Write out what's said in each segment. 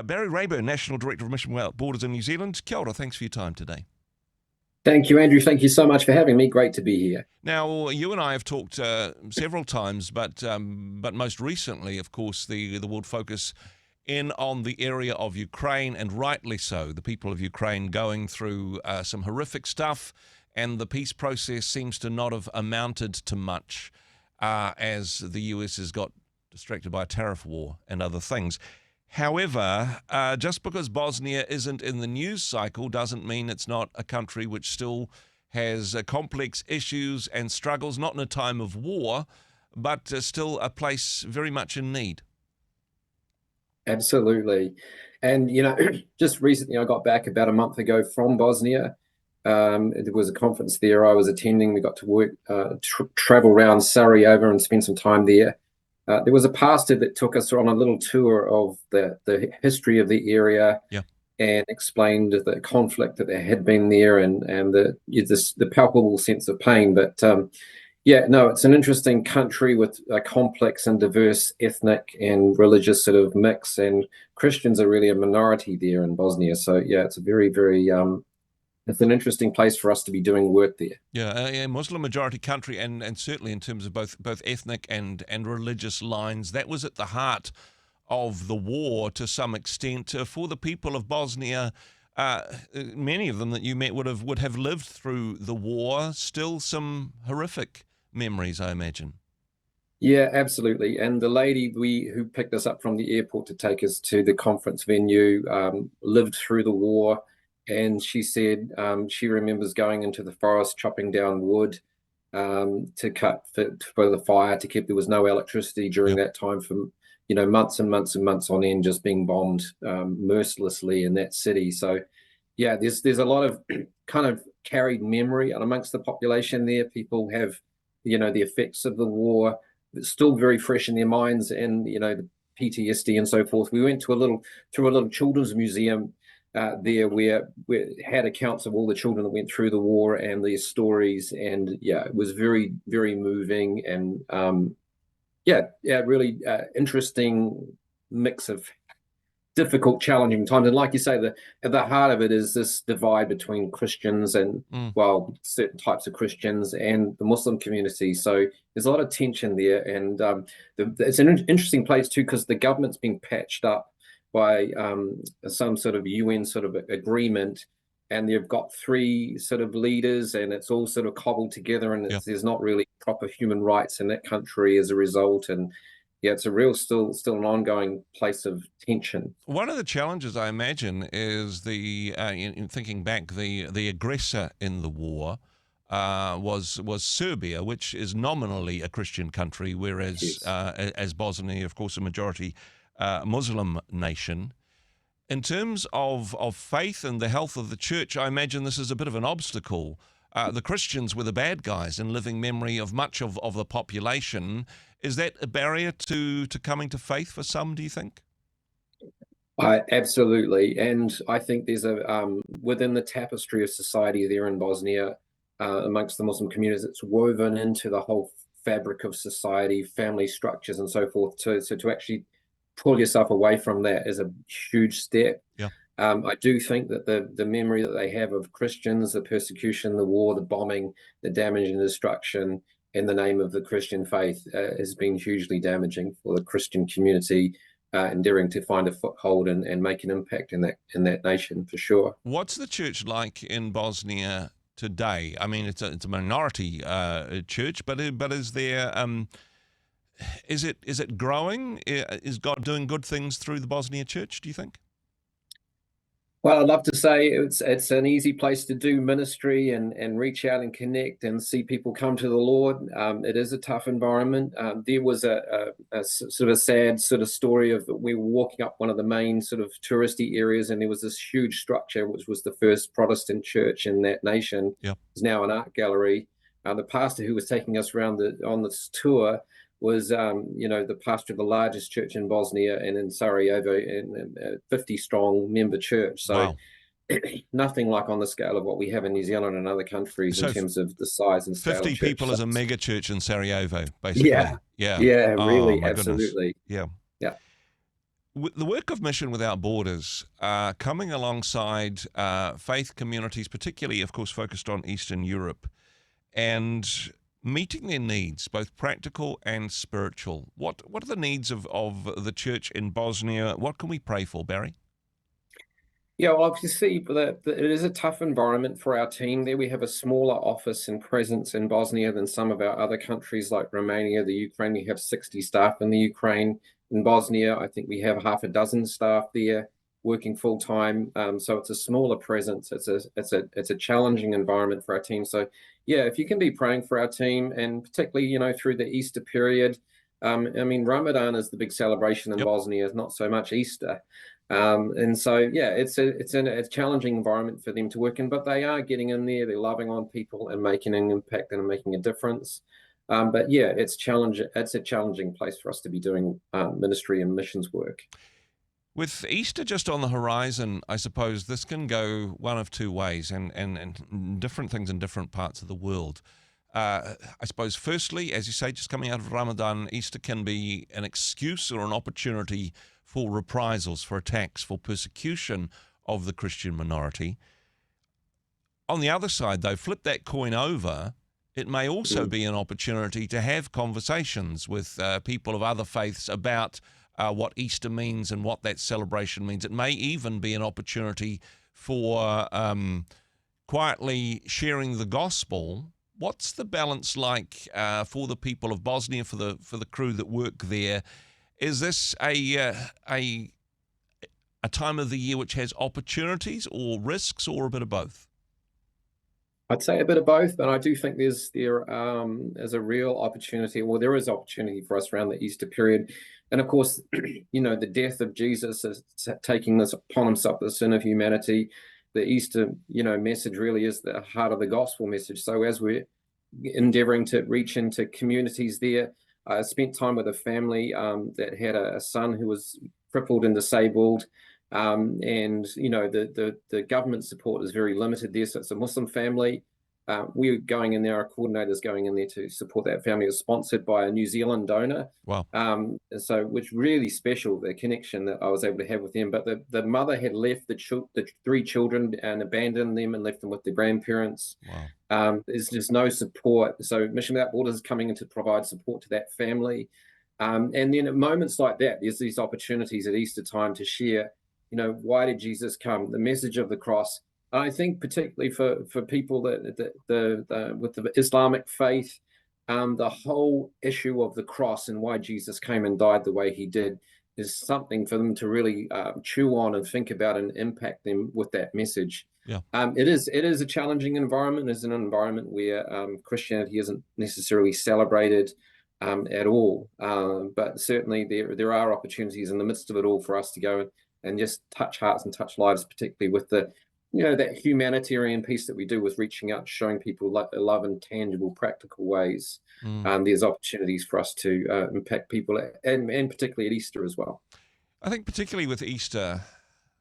Barry Raeburn, National Director of Mission Without Borders in New Zealand. Kia ora, thanks for your time today. Thank you, Andrew. Thank you so much for having me. Great to be here. Now, you and I have talked several times, but most recently, of course, the world focus in on the area of Ukraine, and rightly so. The people of Ukraine going through some horrific stuff, and the peace process seems to not have amounted to much as the US has got distracted by a tariff war and other things. However, just because Bosnia isn't in the news cycle doesn't mean it's not a country which still has complex issues and struggles, not in a time of war, but still a place very much in need. Absolutely. And, just recently I got back about a month ago from Bosnia. There was a conference there I was attending. We got to work, travel around Sarajevo and spend some time there. There was a pastor that took us on a little tour of the history of the area, Yeah. and explained the conflict that there had been there, and the palpable sense of pain. But it's an interesting country with a complex and diverse ethnic and religious sort of mix, and Christians are really a minority there in Bosnia. So yeah, it's a very, very it's an interesting place for us to be doing work there. Yeah, a Muslim majority country, and certainly in terms of both ethnic and religious lines, that was at the heart of the war to some extent. For the people of Bosnia, many of them that you met would have lived through the war. Still some horrific memories, I imagine. Yeah, absolutely. And the lady who picked us up from the airport to take us to the conference venue lived through the war. And she said she remembers going into the forest, chopping down wood to cut for the fire to keep. There was no electricity during that time for months and months and months on end, just being bombed mercilessly in that city. So yeah, there's a lot of kind of carried memory amongst the population there. People have the effects of the war still very fresh in their minds, and the PTSD and so forth. We went to through a little children's museum there where we had accounts of all the children that went through the war and their stories, and yeah, it was very, very moving, and really interesting mix of difficult, challenging times. And like you say, at the heart of it is this divide between Christians and certain types of Christians and the Muslim community. So there's a lot of tension there, and it's an interesting place too, because the government's being patched up by some sort of UN sort of agreement, and they've got three sort of leaders, and it's all sort of cobbled together, and there's not really proper human rights in that country as a result. And yeah, it's a real still an ongoing place of tension. One of the challenges, I imagine, is in thinking back, the aggressor in the war was Serbia, which is nominally a Christian country, whereas as Bosnia, of course, a majority Muslim nation. In terms of faith and the health of the church, I imagine this is a bit of an obstacle. The Christians were the bad guys in living memory of much of the population. Is that a barrier to coming to faith for some, do you think? Absolutely. And I think there's within the tapestry of society there in Bosnia, amongst the Muslim communities, it's woven into the whole fabric of society, family structures and so forth. So to actually pull yourself away from that is a huge step. Yeah. I do think that the memory that they have of Christians, the persecution, the war, the bombing, the damage and destruction in the name of the Christian faith has been hugely damaging for the Christian community, endeavoring to find a foothold and make an impact in that nation, for sure. What's the church like in Bosnia today? I mean, it's a minority church, but is there is it growing? Is God doing good things through the Bosnia church, do you think? Well, I'd love to say it's an easy place to do ministry and reach out and connect and see people come to the Lord. It is a tough environment. There was a sort of a sad sort of story of we were walking up one of the main sort of touristy areas, and there was this huge structure, which was the first Protestant church in that nation. Yeah. It's now an art gallery. The pastor who was taking us around on this tour was the pastor of the largest church in Bosnia and in Sarajevo, and a 50 strong member church. So wow. Nothing like on the scale of what we have in New Zealand and other countries in terms of the size and scale 50 of people as a mega church in Sarajevo, basically. Yeah, Yeah. really, Oh, my absolutely. goodness. Yeah. Yeah. The work of Mission Without Borders, coming alongside faith communities, particularly, of course, focused on Eastern Europe, and meeting their needs, both practical and spiritual. What are the needs of the church in Bosnia? What can we pray for, Barry? Yeah, well, obviously, it is a tough environment for our team there. We have a smaller office and presence in Bosnia than some of our other countries like Romania, the Ukraine. We have 60 staff in the Ukraine. In Bosnia, I think we have half a dozen staff there working full time. So it's a smaller presence. It's a challenging environment for our team. So yeah, if you can be praying for our team, and particularly, through the Easter period. I mean, Ramadan is the big celebration in Yep. Bosnia, not so much Easter. And so, yeah, it's a challenging environment for them to work in, but they are getting in there. They're loving on people and making an impact and making a difference. But yeah, it's a challenging place for us to be doing ministry and missions work. With Easter just on the horizon, I suppose this can go one of two ways, and different things in different parts of the world. I suppose, firstly, as you say, just coming out of Ramadan, Easter can be an excuse or an opportunity for reprisals, for attacks, for persecution of the Christian minority. On the other side, though, flip that coin over, it may also be an opportunity to have conversations with people of other faiths about what Easter means and what that celebration means. It may even be an opportunity for quietly sharing the gospel. What's the balance like for the people of Bosnia, for the crew that work there? Is this a time of the year which has opportunities or risks, or a bit of both? I'd say a bit of both, but I do think there is a real opportunity, or there is opportunity for us around the Easter period. And of course, the death of Jesus is taking this upon himself, the sin of humanity. The Easter, message really is the heart of the gospel message. So as we're endeavoring to reach into communities there, I spent time with a family that had a son who was crippled and disabled. And the government support is very limited there. So it's a Muslim family. We're going in there, our coordinator's going in there to support that family. It was sponsored by a New Zealand donor. Wow. So which really special, the connection that I was able to have with them. But the mother had left the three children and abandoned them and left them with the grandparents. Wow. There's just no support. So Mission Without Borders is coming in to provide support to that family. And then at moments like that, there's these opportunities at Easter time to share, why did Jesus come? The message of the cross. I think particularly for people that with the Islamic faith, the whole issue of the cross and why Jesus came and died the way he did is something for them to really chew on and think about and impact them with that message. Yeah. It is a challenging environment. It's an environment where Christianity isn't necessarily celebrated at all. But certainly there are opportunities in the midst of it all for us to go and just touch hearts and touch lives, particularly with the that humanitarian piece that we do with reaching out, showing people love in tangible, practical ways. There's opportunities for us to impact people, and particularly at Easter as well. I think particularly with Easter,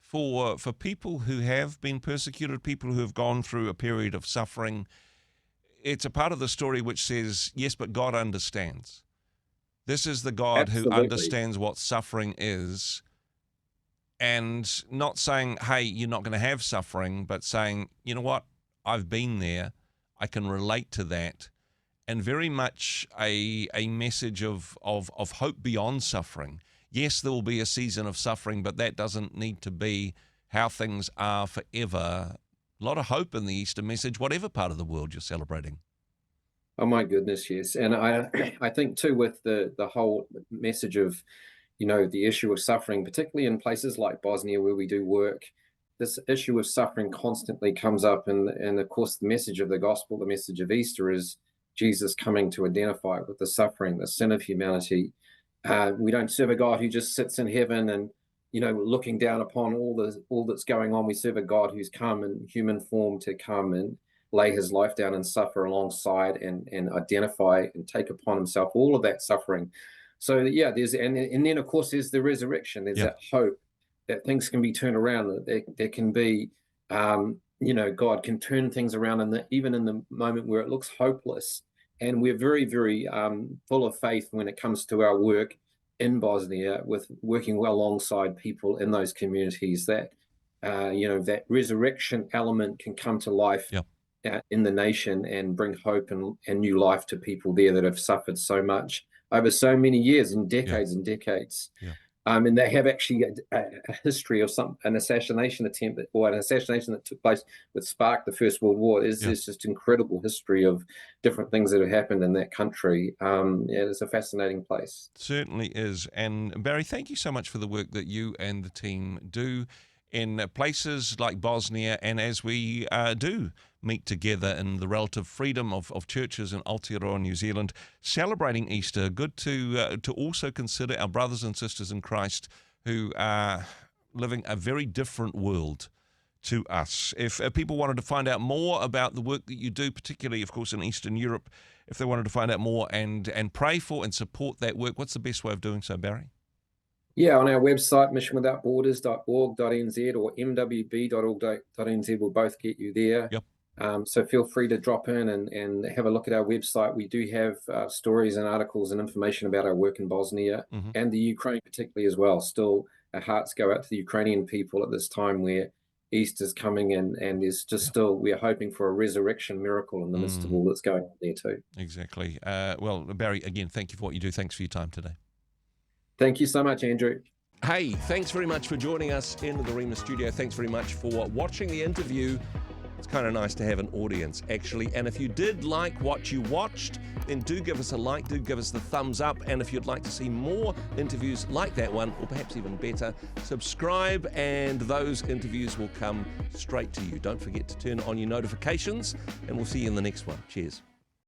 for people who have been persecuted, people who have gone through a period of suffering, it's a part of the story which says, yes, but God understands. This is the God Absolutely. who understands what suffering is. And not saying, hey, you're not going to have suffering, but saying, you know what, I've been there, I can relate to that, and very much a message of hope beyond suffering. Yes, there will be a season of suffering, but that doesn't need to be how things are forever. A lot of hope in the Easter message, whatever part of the world you're celebrating. Oh my goodness, yes. And I think too with the whole message of the issue of suffering, particularly in places like Bosnia where we do work, this issue of suffering constantly comes up. And of course, the message of the gospel, the message of Easter is Jesus coming to identify with the suffering, the sin of humanity. We don't serve a God who just sits in heaven and, looking down upon all that's going on. We serve a God who's come in human form to come and lay his life down and suffer alongside and identify and take upon himself all of that suffering. So yeah, and then of course there's the resurrection. There's that hope that things can be turned around. That there can be, God can turn things around, and even in the moment where it looks hopeless. And we're very, very full of faith when it comes to our work. in Bosnia, with working well alongside people in those communities, that that resurrection element can come to life Yeah. in the nation and bring hope and new life to people there that have suffered so much over so many years and decades and decades. Yeah. And they have actually a history of an assassination attempt, or an assassination that took place that sparked the First World War. There's just incredible history of different things that have happened in that country. It's a fascinating place. Certainly is. And Barry, thank you so much for the work that you and the team do in places like Bosnia, and as we do meet together in the relative freedom of churches in Aotearoa, New Zealand, celebrating Easter. Good to also consider our brothers and sisters in Christ who are living a very different world to us. If people wanted to find out more about the work that you do, particularly, of course, in Eastern Europe, if they wanted to find out more and pray for and support that work, what's the best way of doing so, Barry? Yeah, on our website, missionwithoutborders.org.nz or mwb.org.nz will both get you there. Yep. So feel free to drop in and have a look at our website. We do have stories and articles and information about our work in Bosnia and the Ukraine particularly as well. Still, our hearts go out to the Ukrainian people at this time where Easter's coming, and there's just still, we're hoping for a resurrection miracle in the midst of all that's going on there too. Exactly. Well, Barry, again, thank you for what you do. Thanks for your time today. Thank you so much, Andrew. Hey, thanks very much for joining us in the Rhema studio. Thanks very much for watching the interview. It's kind of nice to have an audience, actually. And if you did like what you watched, then do give us a like, do give us the thumbs up. And if you'd like to see more interviews like that one, or perhaps even better, subscribe and those interviews will come straight to you. Don't forget to turn on your notifications, and we'll see you in the next one. Cheers.